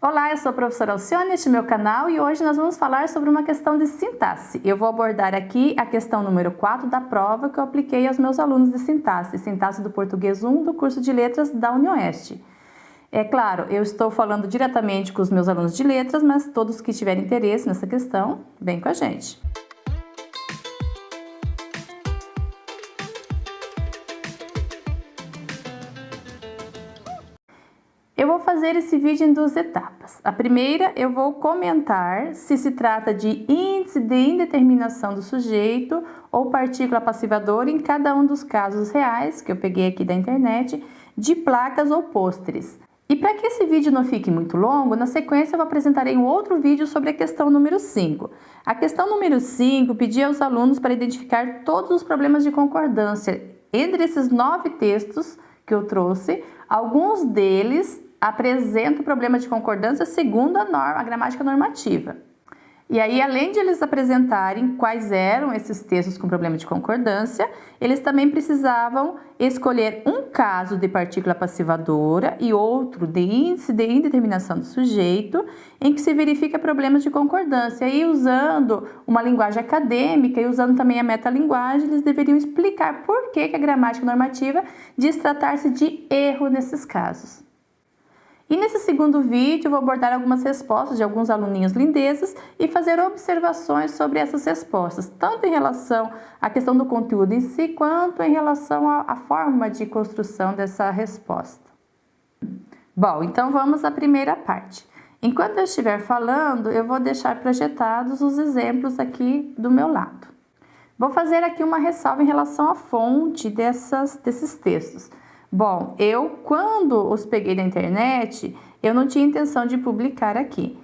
Olá, eu sou a professora Alcione, este é meu canal e hoje nós vamos falar sobre uma questão de sintaxe. Eu vou abordar aqui a questão número 4 da prova que eu apliquei aos meus alunos de sintaxe do Português 1 do curso de Letras da UniOeste. É claro, eu estou falando diretamente com os meus alunos de letras, mas todos que tiverem interesse nessa questão, vem com a gente. Eu vou fazer esse vídeo em duas etapas. A primeira, eu vou comentar se se trata de índice de indeterminação do sujeito ou partícula passivadora em cada um dos casos reais, que eu peguei aqui da internet, de placas ou pôsteres. E para que esse vídeo não fique muito longo, na sequência eu apresentarei um outro vídeo sobre a questão número 5. A questão número 5 pedia aos alunos para identificar todos os problemas de concordância. Entre esses 9 textos que eu trouxe, alguns deles apresentam problema de concordância segundo a gramática normativa. E aí, além de eles apresentarem quais eram esses textos com problema de concordância, eles também precisavam escolher um caso de partícula passivadora e outro de índice de indeterminação do sujeito, em que se verifica problemas de concordância. E usando uma linguagem acadêmica e usando também a metalinguagem, eles deveriam explicar por que a gramática normativa diz tratar-se de erro nesses casos. E nesse segundo vídeo eu vou abordar algumas respostas de alguns aluninhos lindezas e fazer observações sobre essas respostas, tanto em relação à questão do conteúdo em si, quanto em relação à forma de construção dessa resposta. Bom, então vamos à primeira parte. Enquanto eu estiver falando, eu vou deixar projetados os exemplos aqui do meu lado. Vou fazer aqui uma ressalva em relação à fonte desses textos. Bom, quando os peguei da internet, eu não tinha intenção de publicar aqui.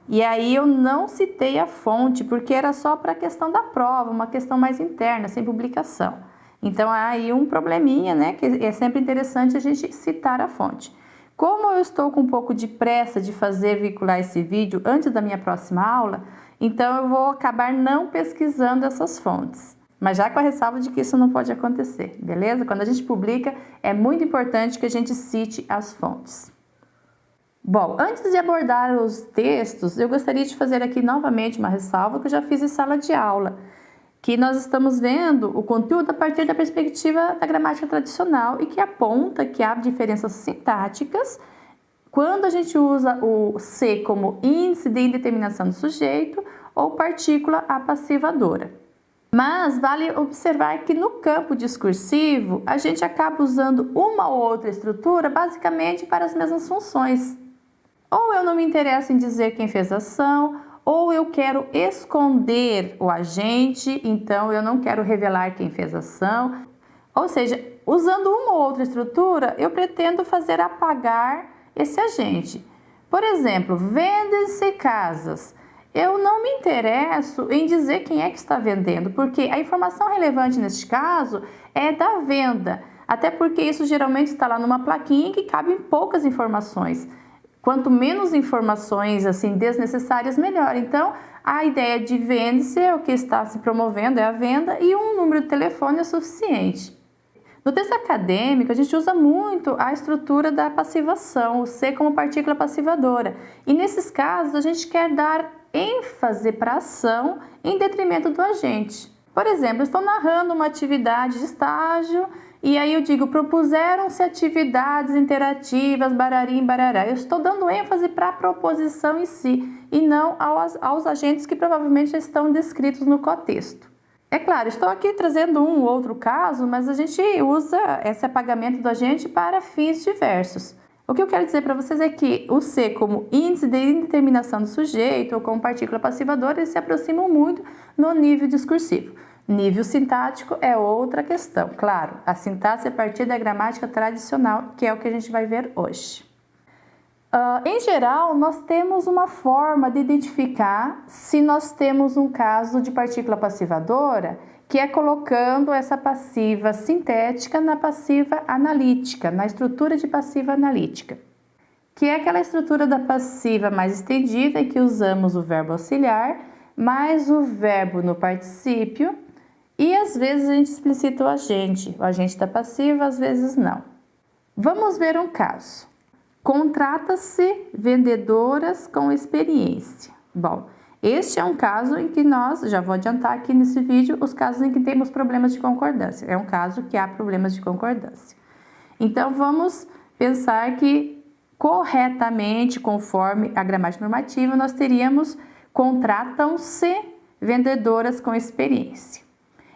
E aí eu não citei a fonte, porque era só para a questão da prova, uma questão mais interna, sem publicação. Então, há aí um probleminha, né, que é sempre interessante a gente citar a fonte. Como eu estou com um pouco de pressa de veicular esse vídeo antes da minha próxima aula, então eu vou acabar não pesquisando essas fontes. Mas já com a ressalva de que isso não pode acontecer, beleza? Quando a gente publica, é muito importante que a gente cite as fontes. Bom, antes de abordar os textos, eu gostaria de fazer aqui novamente uma ressalva que eu já fiz em sala de aula, que nós estamos vendo o conteúdo a partir da perspectiva da gramática tradicional e que aponta que há diferenças sintáticas quando a gente usa o se como índice de indeterminação do sujeito ou partícula apassivadora. Mas vale observar que no campo discursivo, a gente acaba usando uma ou outra estrutura basicamente para as mesmas funções. Ou eu não me interesso em dizer quem fez a ação, ou eu quero esconder o agente, então eu não quero revelar quem fez a ação. Ou seja, usando uma ou outra estrutura, eu pretendo fazer apagar esse agente. Por exemplo, vendem-se casas. Eu não me interesso em dizer quem é que está vendendo, porque a informação relevante neste caso é da venda, até porque isso geralmente está lá numa plaquinha que cabem poucas informações. Quanto menos informações assim desnecessárias, melhor. Então, a ideia de vende-se é o que está se promovendo, é a venda, e um número de telefone é suficiente. No texto acadêmico, a gente usa muito a estrutura da passivação, o se como partícula passivadora. E nesses casos, a gente quer dar ênfase para a ação em detrimento do agente. Por exemplo, eu estou narrando uma atividade de estágio e aí eu digo, propuseram-se atividades interativas, bararim, barará. Eu estou dando ênfase para a proposição em si e não aos agentes que provavelmente já estão descritos no contexto. É claro, estou aqui trazendo um ou outro caso, mas a gente usa esse apagamento do agente para fins diversos. O que eu quero dizer para vocês é que o se como índice de indeterminação do sujeito ou como partícula passivadora, eles se aproximam muito no nível discursivo. Nível sintático é outra questão. Claro, a sintaxe é a partir da gramática tradicional, que é o que a gente vai ver hoje. Em geral, nós temos uma forma de identificar se nós temos um caso de partícula passivadora, que é colocando essa passiva sintética na passiva analítica, na estrutura de passiva analítica, que é aquela estrutura da passiva mais estendida em que usamos o verbo auxiliar, mais o verbo no particípio, e às vezes a gente explicita o agente da passiva, às vezes não. Vamos ver um caso. Contrata-se vendedoras com experiência. Bom, este é um caso em que nós, já vou adiantar aqui nesse vídeo, os casos em que temos problemas de concordância. É um caso que há problemas de concordância. Então, vamos pensar que corretamente, conforme a gramática normativa, nós teríamos contratam-se vendedoras com experiência.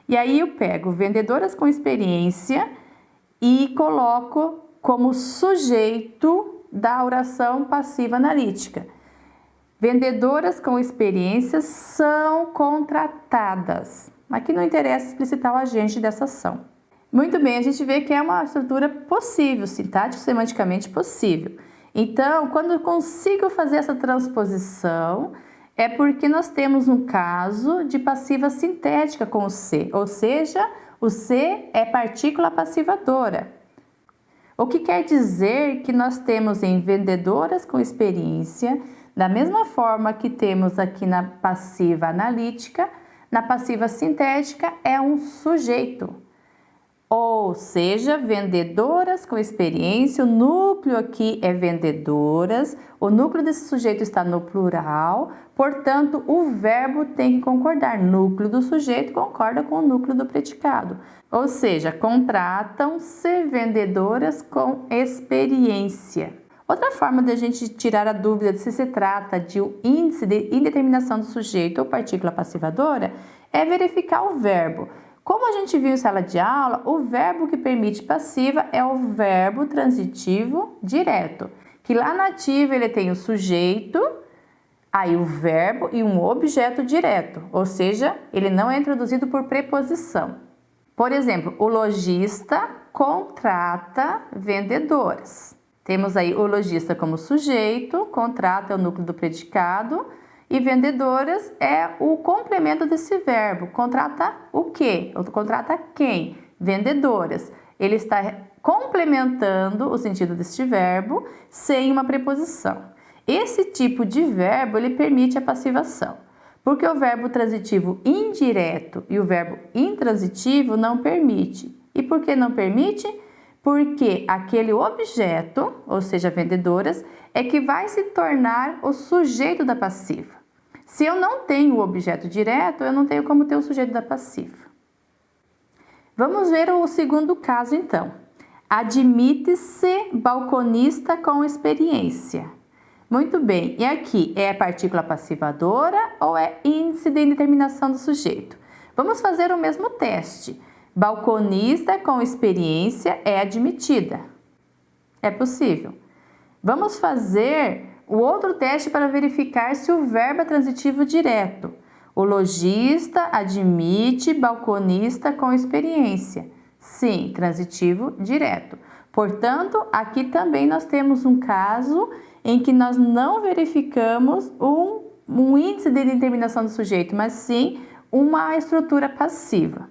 E aí eu pego vendedoras com experiência e coloco como sujeito da oração passiva analítica. Vendedoras com experiência são contratadas. Aqui não interessa explicitar o agente dessa ação. Muito bem, a gente vê que é uma estrutura possível, sintático-semanticamente possível. Então, quando eu consigo fazer essa transposição, é porque nós temos um caso de passiva sintética com o se, ou seja, o se é partícula passivadora. O que quer dizer que nós temos em vendedoras com experiência, da mesma forma que temos aqui na passiva analítica, na passiva sintética é um sujeito. Ou seja, vendedoras com experiência, o núcleo aqui é vendedoras, o núcleo desse sujeito está no plural, portanto, o verbo tem que concordar. Núcleo do sujeito concorda com o núcleo do predicado. Ou seja, contratam-se vendedoras com experiência. Outra forma de a gente tirar a dúvida de se trata de um índice de indeterminação do sujeito ou partícula passivadora é verificar o verbo. Como a gente viu em sala de aula, o verbo que permite passiva é o verbo transitivo direto, que lá na ativa ele tem o sujeito, aí o verbo e um objeto direto, ou seja, ele não é introduzido por preposição. Por exemplo, o lojista contrata vendedoras. Temos aí o lojista como sujeito, contrata é o núcleo do predicado e vendedoras é o complemento desse verbo. Contrata o quê? Contrata quem? Vendedoras. Ele está complementando o sentido deste verbo sem uma preposição. Esse tipo de verbo ele permite a passivação, porque o verbo transitivo indireto e o verbo intransitivo não permite. E por que não permite? Porque aquele objeto, ou seja, vendedoras, é que vai se tornar o sujeito da passiva. Se eu não tenho o objeto direto, eu não tenho como ter o sujeito da passiva. Vamos ver o segundo caso, então. Admite-se balconista com experiência. Muito bem, e aqui é partícula passivadora ou é índice de indeterminação do sujeito? Vamos fazer o mesmo teste. Balconista com experiência é admitida. É possível. Vamos fazer o outro teste para verificar se o verbo é transitivo direto. O lojista admite balconista com experiência. Sim, transitivo direto. Portanto, aqui também nós temos um caso em que nós não verificamos um índice de determinação do sujeito, mas sim uma estrutura passiva.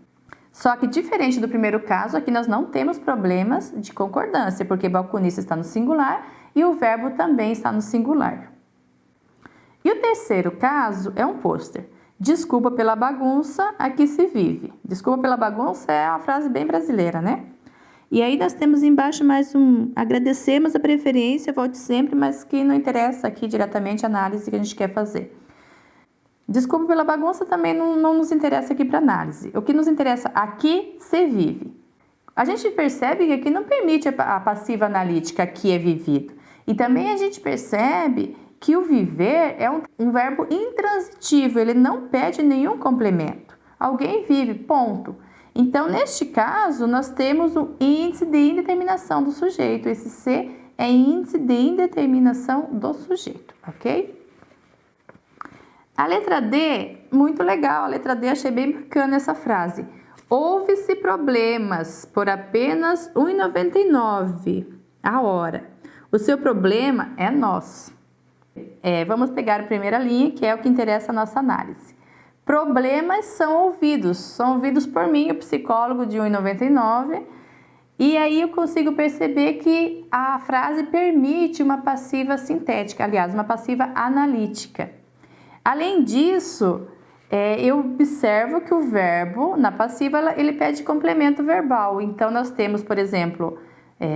Só que, diferente do primeiro caso, aqui nós não temos problemas de concordância, porque balconista está no singular e o verbo também está no singular. E o terceiro caso é um pôster. Desculpa pela bagunça, aqui se vive. Desculpa pela bagunça é uma frase bem brasileira, né? E aí nós temos embaixo mais um agradecemos a preferência, volte sempre, mas que não interessa aqui diretamente a análise que a gente quer fazer. Desculpa pela bagunça também não nos interessa aqui para análise. O que nos interessa aqui, se vive. A gente percebe que aqui não permite a passiva analítica, aqui é vivido. E também a gente percebe que o viver é um verbo intransitivo, ele não pede nenhum complemento. Alguém vive, ponto. Então, neste caso, nós temos o índice de indeterminação do sujeito. Esse C é índice de indeterminação do sujeito, ok? A letra D, muito legal, a letra D achei bem bacana essa frase. Houve-se problemas por apenas R$ 1,99 a hora. O seu problema é nosso. Vamos pegar a primeira linha, que é o que interessa a nossa análise. Problemas são ouvidos por mim, o psicólogo de R$ 1,99. E aí eu consigo perceber que a frase permite uma passiva sintética, aliás, uma passiva analítica. Além disso, eu observo que o verbo, na passiva, ele pede complemento verbal. Então, nós temos, por exemplo,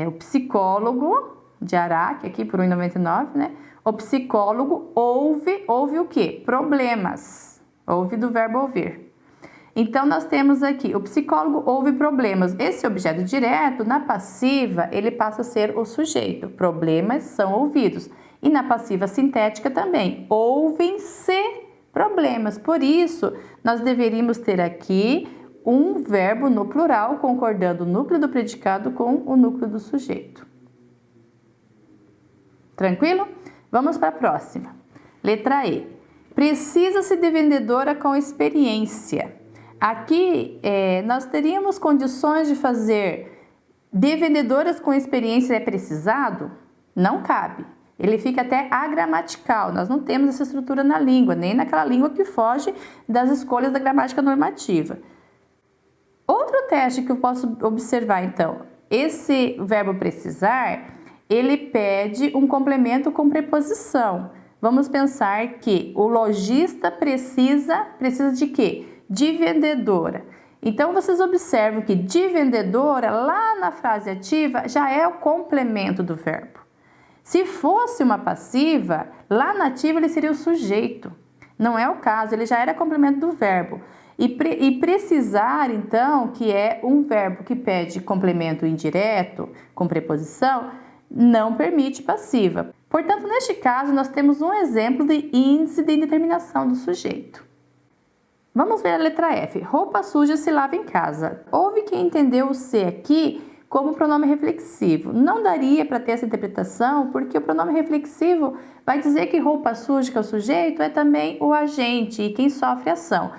o psicólogo, de Araque, aqui por 1,99, né? O psicólogo ouve o quê? Problemas. Ouve do verbo ouvir. Então, nós temos aqui, o psicólogo ouve problemas. Esse objeto direto, na passiva, ele passa a ser o sujeito. Problemas são ouvidos. E na passiva sintética também. Ouvem-se problemas. Por isso, nós deveríamos ter aqui um verbo no plural, concordando o núcleo do predicado com o núcleo do sujeito. Tranquilo? Vamos para a próxima. Letra E. Precisa-se de vendedora com experiência. Aqui, nós teríamos condições de fazer de vendedoras com experiência é precisado? Não cabe. Ele fica até agramatical. Nós não temos essa estrutura na língua, nem naquela língua que foge das escolhas da gramática normativa. Outro teste que eu posso observar, então, esse verbo precisar, ele pede um complemento com preposição. Vamos pensar que o lojista precisa de quê? De vendedora. Então, vocês observam que de vendedora, lá na frase ativa, já é o complemento do verbo. Se fosse uma passiva, lá na ativa ele seria o sujeito. Não é o caso, ele já era complemento do verbo. E precisar, então, que é um verbo que pede complemento indireto, com preposição, não permite passiva. Portanto, neste caso, nós temos um exemplo de índice de indeterminação do sujeito. Vamos ver a letra F. Roupa suja se lava em casa. Houve quem entendeu o se aqui como pronome reflexivo. Não daria para ter essa interpretação, porque o pronome reflexivo vai dizer que roupa suja, que é o sujeito, é também o agente e quem sofre a ação.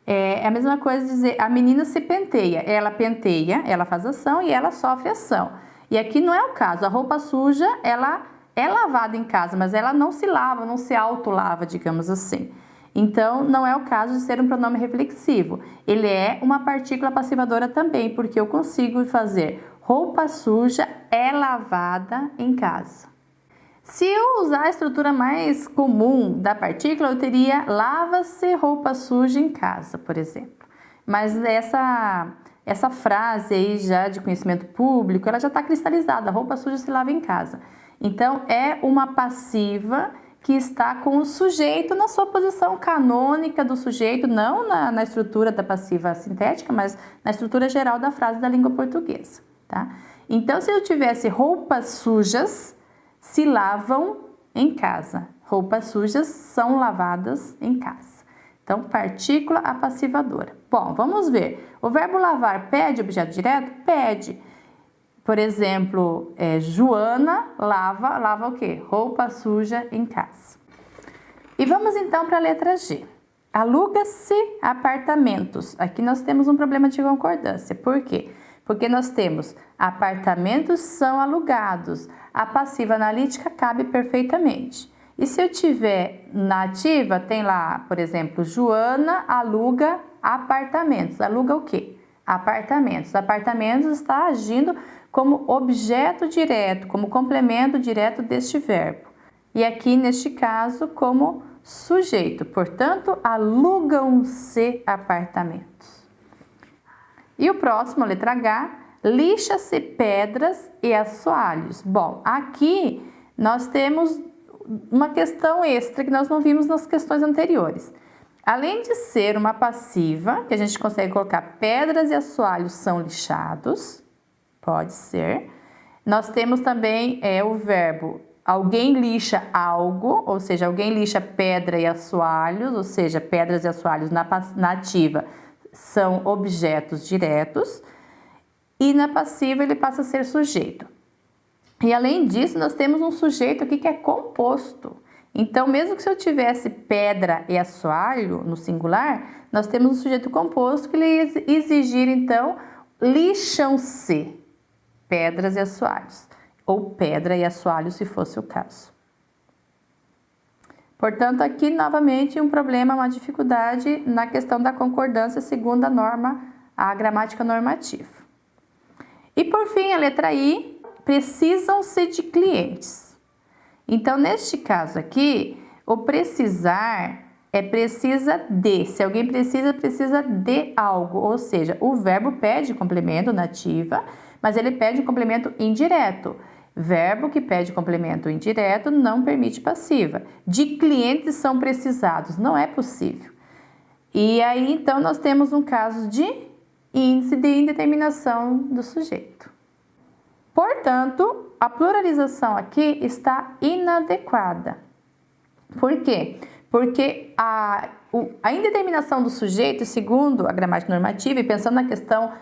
É a mesma coisa dizer, a menina se penteia. Ela penteia, ela faz ação e ela sofre ação. E aqui não é o caso. A roupa suja, ela é lavada em casa, mas ela não se lava, não se autolava, digamos assim. Então, não é o caso de ser um pronome reflexivo. Ele é uma partícula passivadora também, porque eu consigo fazer roupa suja é lavada em casa. Se eu usar a estrutura mais comum da partícula, eu teria lava-se roupa suja em casa, por exemplo. Mas essa frase aí já de conhecimento público, ela já está cristalizada, roupa suja se lava em casa. Então, é uma passiva que está com o sujeito na sua posição canônica do sujeito, não na estrutura da passiva sintética, mas na estrutura geral da frase da língua portuguesa, tá? Então, se eu tivesse roupas sujas, se lavam em casa. Roupas sujas são lavadas em casa. Então, partícula apassivadora. Bom, vamos ver. O verbo lavar pede objeto direto? Pede. Por exemplo, Joana lava o quê? Roupa suja em casa. E vamos então para a letra G. Aluga-se apartamentos. Aqui nós temos um problema de concordância. Por quê? Porque nós temos apartamentos são alugados. A passiva analítica cabe perfeitamente. E se eu tiver na ativa, tem lá, por exemplo, Joana aluga apartamentos. Aluga o quê? Apartamentos. Apartamentos está agindo como objeto direto, como complemento direto deste verbo. E aqui, neste caso, como sujeito. Portanto, alugam-se apartamentos. E o próximo, a letra H, lixa-se pedras e assoalhos. Bom, aqui nós temos uma questão extra que nós não vimos nas questões anteriores. Além de ser uma passiva, que a gente consegue colocar pedras e assoalhos são lixados, pode ser. Nós temos também o verbo alguém lixa algo, ou seja, alguém lixa pedra e assoalhos, ou seja, pedras e assoalhos na ativa são objetos diretos. E na passiva ele passa a ser sujeito. E além disso, nós temos um sujeito aqui que é composto. Então, mesmo que se eu tivesse pedra e assoalho no singular, nós temos um sujeito composto que ele exigir, então, lixam-se pedras e assoalhos. Ou pedra e assoalho, se fosse o caso. Portanto, aqui, novamente, um problema, uma dificuldade na questão da concordância segundo a norma, a gramática normativa. E, por fim, a letra I, precisam-se de clientes. Então, neste caso aqui, o precisar é precisa de. Se alguém precisa, precisa de algo. Ou seja, o verbo pede complemento na ativa, mas ele pede um complemento indireto. Verbo que pede complemento indireto não permite passiva. De clientes são precisados, não é possível. E aí, então, nós temos um caso de índice de indeterminação do sujeito. Portanto, a pluralização aqui está inadequada. Por quê? Porque a indeterminação do sujeito, segundo a gramática normativa, e pensando na questão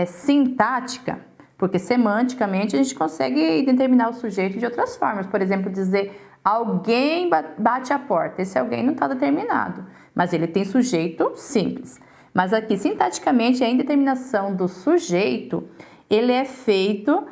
sintática, porque semanticamente a gente consegue determinar o sujeito de outras formas. Por exemplo, dizer alguém bate a porta. Esse alguém não está determinado, mas ele tem sujeito simples. Mas aqui, sintaticamente, a indeterminação do sujeito, ele é feito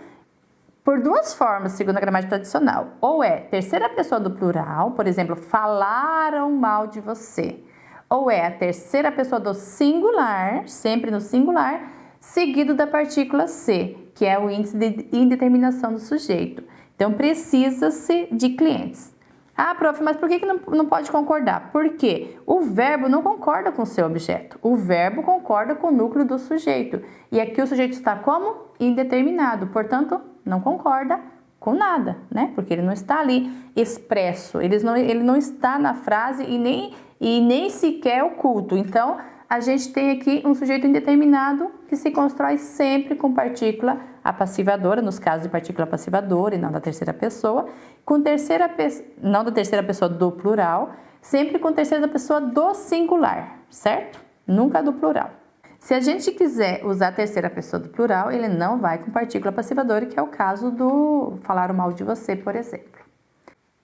por duas formas, segundo a gramática tradicional. Ou é terceira pessoa do plural, por exemplo, falaram mal de você. Ou é a terceira pessoa do singular, sempre no singular, seguido da partícula C, que é o índice de indeterminação do sujeito. Então, precisa-se de clientes. Ah, prof, mas por que não pode concordar? Porque o verbo não concorda com o seu objeto. O verbo concorda com o núcleo do sujeito. E aqui o sujeito está como? Indeterminado. Portanto, não concorda com nada, né? Porque ele não está ali expresso. Ele não está na frase e nem sequer oculto. Então, a gente tem aqui um sujeito indeterminado que se constrói sempre com partícula apassivadora, nos casos de partícula apassivadora e não da terceira pessoa, não da terceira pessoa do plural, sempre com terceira pessoa do singular, certo? Nunca do plural. Se a gente quiser usar a terceira pessoa do plural, ele não vai com partícula apassivadora, que é o caso do falaram mal de você, por exemplo.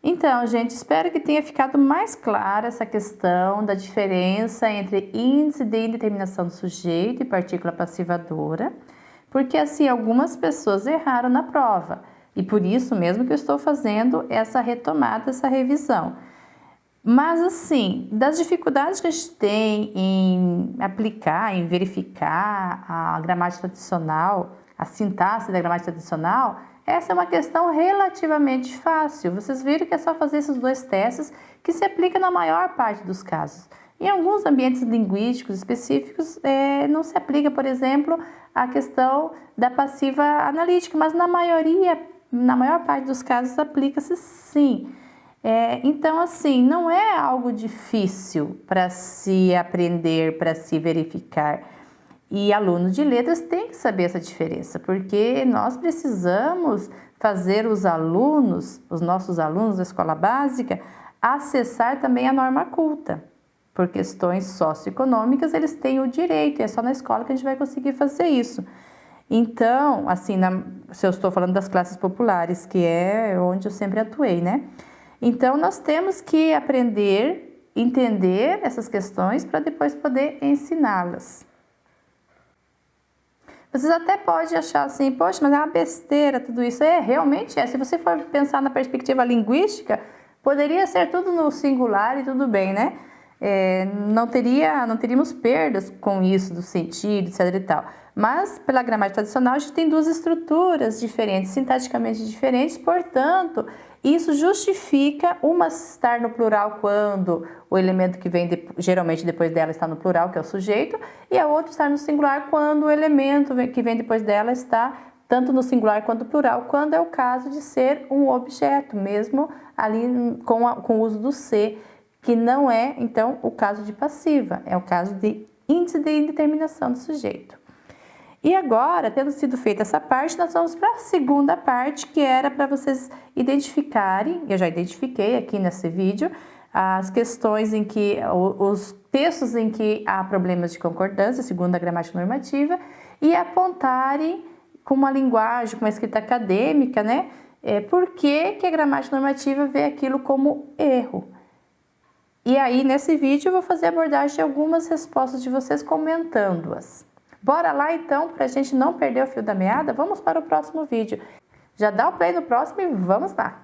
Então, gente, espero que tenha ficado mais clara essa questão da diferença entre índice de indeterminação do sujeito e partícula passivadora, porque assim algumas pessoas erraram na prova e por isso mesmo que eu estou fazendo essa retomada, essa revisão. Mas assim, das dificuldades que a gente tem em aplicar, em verificar a gramática tradicional, a sintaxe da gramática tradicional, essa é uma questão relativamente fácil. Vocês viram que é só fazer esses dois testes que se aplica na maior parte dos casos. Em alguns ambientes linguísticos específicos, não se aplica, por exemplo, a questão da passiva analítica, mas na maior parte dos casos aplica-se sim. Então, assim, não é algo difícil para se aprender, para se verificar. E alunos de letras têm que saber essa diferença, porque nós precisamos fazer os nossos alunos da escola básica, acessar também a norma culta. Por questões socioeconômicas, eles têm o direito, e é só na escola que a gente vai conseguir fazer isso. Então, assim, se eu estou falando das classes populares, que é onde eu sempre atuei, né? Então, nós temos que aprender, entender essas questões para depois poder ensiná-las. Vocês até podem achar assim, poxa, mas é uma besteira tudo isso. Realmente é. Se você for pensar na perspectiva linguística, poderia ser tudo no singular e tudo bem, né? Não teríamos perdas com isso, do sentido, etc e tal. Mas, pela gramática tradicional, a gente tem duas estruturas diferentes, sintaticamente diferentes, portanto, isso justifica uma estar no plural quando o elemento que vem geralmente depois dela está no plural, que é o sujeito, e a outra estar no singular quando o elemento que vem depois dela está tanto no singular quanto no plural, quando é o caso de ser um objeto, mesmo ali com o uso do ser, que não é, então, o caso de passiva, é o caso de índice de indeterminação do sujeito. E agora, tendo sido feita essa parte, nós vamos para a segunda parte, que era para vocês identificarem, eu já identifiquei aqui nesse vídeo, as questões em que, os textos em que há problemas de concordância, segundo a gramática normativa, e apontarem com uma linguagem, com uma escrita acadêmica, né? Por que a gramática normativa vê aquilo como erro. E aí, nesse vídeo, eu vou fazer a abordagem de algumas respostas de vocês comentando-as. Bora lá, então, para a gente não perder o fio da meada? Vamos para o próximo vídeo. Já dá o play no próximo e vamos lá!